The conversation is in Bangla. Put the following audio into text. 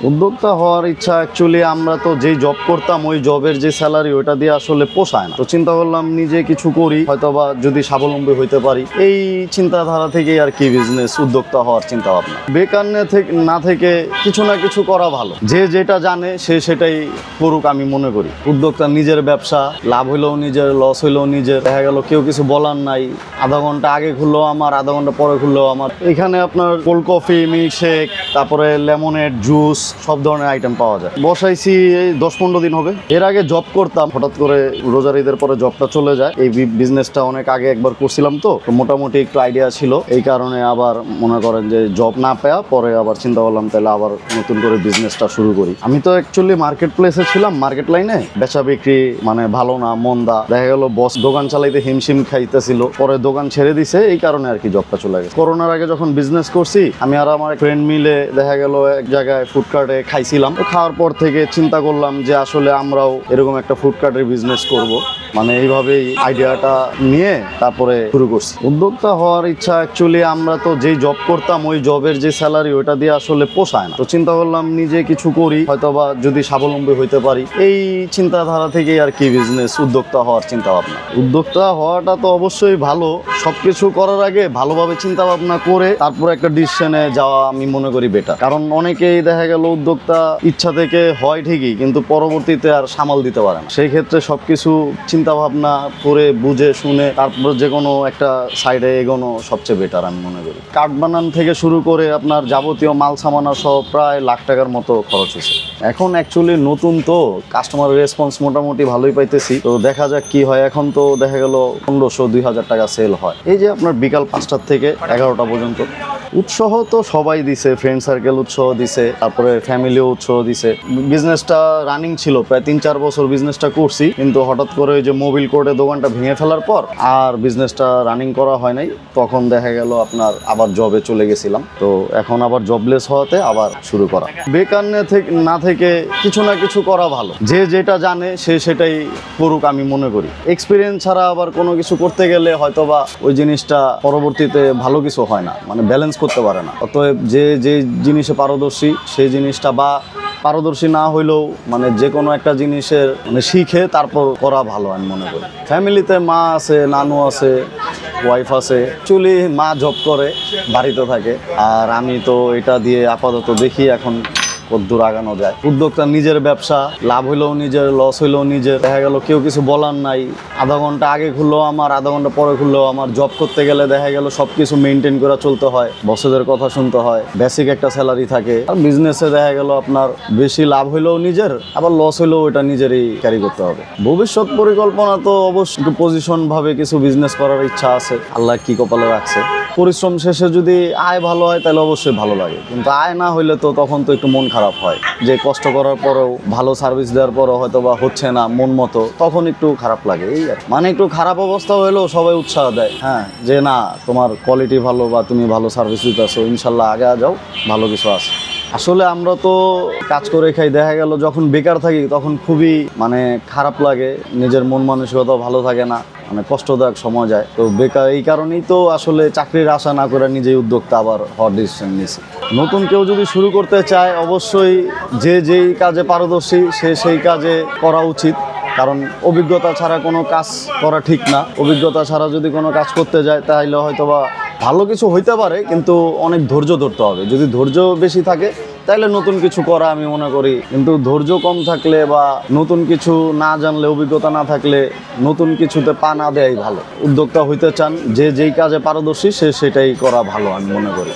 উদ্যোক্তা হওয়ার ইচ্ছা অ্যাকচুয়ালি আমরা তো যেই জব করতাম ওই জবের যে স্যালারি ওইটা দিয়ে আসলে পোষায় না। তো চিন্তা করলাম নিজে কিছু করি, হয়তোবা যদি স্বাবলম্বী হইতে পারি, এই চিন্তাধারা থেকেই আর কি বিজনেস উদ্যোক্তা হওয়ার চিন্তা ভাবনা। বেকার না থেকে কিছু না কিছু করা ভালো। যে যেটা জানে সে সেটাই করুক আমি মনে করি। উদ্যোক্তা নিজের ব্যবসা, লাভ হইলেও নিজের, লস হইলেও নিজের। দেখা গেল কেউ কিছু বলার নাই, আধা ঘন্টা আগে খুললেও আমার, আধা ঘন্টা পরে খুললেও আমার। এখানে আপনার কোল্ড কফি, মিল্কশেক, তারপরে লেমনেড, জুস, সব ধরনের আইটেম পাওয়া যায়। বসাইছি এই 10-15 দিন হবে। এর আগে জব করতাম, হঠাৎ করে রোজার ঈদের পরে জবটা চলে যায়। এই বিজনেসটা অনেক আগে একবার করছিলাম, তো মোটামুটি একটু আইডিয়া ছিল। এই কারণে আবার মনে করেন যে জব না পেয়ে পরে আবার চিন্তা করলাম তাহলে আবার নতুন করে বিজনেসটা শুরু করি। আমি তো অ্যাকচুয়ালি মার্কেট প্লেসে ছিলাম, মার্কেট লাইনে বেচা বিক্রি মানে ভালো না, মন্দা। দেখা গেল বস দোকান চালাইতে হিমশিম খাইতেছিল, পরে দোকান ছেড়ে দিছে। এই কারণে আর কি জবটা চলে গেছে। করোনার আগে যখন বিজনেস করছি, আমি আর আমার ফ্রেন্ড মিলে দেখা গেল এক জায়গায় ফুডকার্টে খাইছিলাম। খাওয়ার পর থেকে চিন্তা করলাম যে আসলে আমরাও এরকম একটা ফুডকার্টের বিজনেস করব। মানে এইভাবেই আইডিয়াটা নিয়ে তারপরে শুরু করছি। উদ্যোক্তা হওয়ার ইচ্ছা অ্যাকচুয়ালি আমরা তো যেই জব করতাম ওই জবের যে স্যালারি ওইটা দিয়ে আসলে পোষায় না। তো চিন্তা করলাম নিজে কিছু করি, হয়তোবা যদি স্বাবলম্বী হইতে পারি, এই চিন্তাধারা থেকেই আর কি বিজনেস উদ্যোক্তা হওয়ার চিন্তা ভাবনা। উদ্যোক্তা হওয়াটা তো অবশ্যই ভালো। সবকিছু করার আগে ভালোভাবে চিন্তা ভাবনা করে তারপরে একটা ডিসিশনে যাওয়া আমি মনে করি বেটার। কারণ অনেকেই দেখা গেল উদ্যোক্তা ইচ্ছা থেকে হয় ঠিকই, কিন্তু পরবর্তীতে আর সামাল দিতে পারে না। সেই ক্ষেত্রে সবকিছু চিন্তা ভাবনা করে বুঝে শুনে তারপর যে কোনো একটা সাইডে এগোনো সবচেয়ে বেটার আমি মনে করি। কাঠ বানান থেকে শুরু করে আপনার যাবতীয় মাল সামানা সহ প্রায় লাখ টাকার মতো খরচ হয়েছে। এখন অ্যাকচুয়ালি নতুন তো, কাস্টমারের রেসপন্স মোটামুটি ভালোই পাইতেছি। তো দেখা যাক কি হয়। এখন তো দেখা গেল 1500-2000 টাকা সেল হয়। এই যে আপনার বিকাল 5টা থেকে 11টা পর্যন্ত। উৎসাহ তো সবাই দিছে, ফ্রেন্ড সার্কেল উৎসাহ দিছে, তারপরে ফ্যামিলিও উৎসাহ দিছে। বিজনেসটা রানিং ছিল, প্রায় 3-4 বছর বিজনেসটা করছি, কিন্তু হঠাৎ করে ওই যে মোবিল কোর্টে দোকানটা ভেঙে ফেলার পর আর বিজনেসটা রানিং করা হয় নাই। তখন দেখা গেল আপনার আবার জবে চলে গেছিলাম। তো এখন আবার জবলেস হওয়াতে আবার শুরু করা। বেকার না থেকে কিছু না কিছু করা ভালো। যে যেটা জানে সে সেটাই করুক আমি মনে করি। এক্সপিরিয়েন্স ছাড়া আবার কোনো কিছু করতে গেলে হয়তোবা ওই জিনিসটা পরবর্তীতে ভালো কিছু হয় না, মানে ব্যালেন্স করতে পারে না। অতএব যে যে জিনিসে পারদর্শী সেই জিনিসটা, বা পারদর্শী না হইলেও মানে যে কোনো একটা জিনিসের মানে শিখে তারপর করা ভালো আমি মনে করি। ফ্যামিলিতে মা আছে, নানু আছে, ওয়াইফ আছে। অ্যাকচুয়ালি মা জব করে, বাড়িতে থাকে, আর আমি তো এটা দিয়ে আপাতত দেখি এখন কতদূর আগানো যায়। উদ্যোক্তা নিজের ব্যবসা, লাভ হইলেও নিজের, লস হইলেও নিজের। দেখা গেল কেউ কিছু বলার নাই, আধা ঘন্টা আগে খুললেও আমার, আধা ঘন্টা পরে খুললেও আমার। জব করতে গেলে দেখা গেল সবকিছু মেনটেন করে চলতে হয়, বসেদের কথা শুনতে হয়, বেসিক একটা স্যালারি থাকে। আর বিজনেসে দেখা গেল আপনার বেশি লাভ হইলেও নিজের, আবার লস হইলেও ওটা নিজেরই ক্যারি করতে হবে। ভবিষ্যৎ পরিকল্পনা তো অবশ্যই একটু পজিশন ভাবে কিছু বিজনেস করার ইচ্ছা আছে, আল্লাহ কি কপালে রাখছে। পরিশ্রম শেষে যদি আয় ভালো হয় তাহলে অবশ্যই ভালো লাগে, কিন্তু আয় না হইলে তো তখন তো একটু মন খারাপ হয়, যে কষ্ট করার পরেও, ভালো সার্ভিস দেওয়ার পরেও হয়তো বা হচ্ছে না মন মতো, তখন একটু খারাপ লাগে। এই মানে একটু খারাপ অবস্থা হইলেও সবাই উৎসাহ দেয়, হ্যাঁ, যে না তোমার কোয়ালিটি ভালো বা তুমি ভালো সার্ভিস দিতেছো, ইনশাল্লাহ আগে যাও, ভালো কিছু আছে। আসলে আমরা তো কাজ করে খাই। দেখা গেল যখন বেকার থাকি তখন খুবই মানে খারাপ লাগে, নিজের মন মানসিকতাও ভালো থাকে না, মানে কষ্টদায়ক সময় যায়। তো বেকার এই কারণেই তো আসলে চাকরির আশা না করে নিজেই উদ্যোক্তা আবার হওয়ার ডিসিশন নিয়েছি। নতুন কেউ যদি শুরু করতে চায় অবশ্যই যে যেই কাজে পারদর্শী সে সেই কাজে করা উচিত। কারণ অভিজ্ঞতা ছাড়া কোনো কাজ করা ঠিক না। অভিজ্ঞতা ছাড়া যদি কোনো কাজ করতে যায় তাহলে হয়তোবা ভালো কিছু হইতে পারে, কিন্তু অনেক ধৈর্য ধরতে হবে। যদি ধৈর্য বেশি থাকে তাহলে নতুন কিছু করা আমি মনে করি, কিন্তু ধৈর্য কম থাকলে বা নতুন কিছু না জানলে, অভিজ্ঞতা না থাকলে নতুন কিছুতে পা না দেয়াই ভালো। উদ্যোক্তা হইতে চান, যে যেই কাজে পারদর্শী সে সেটাই করা ভালো আমি মনে করি।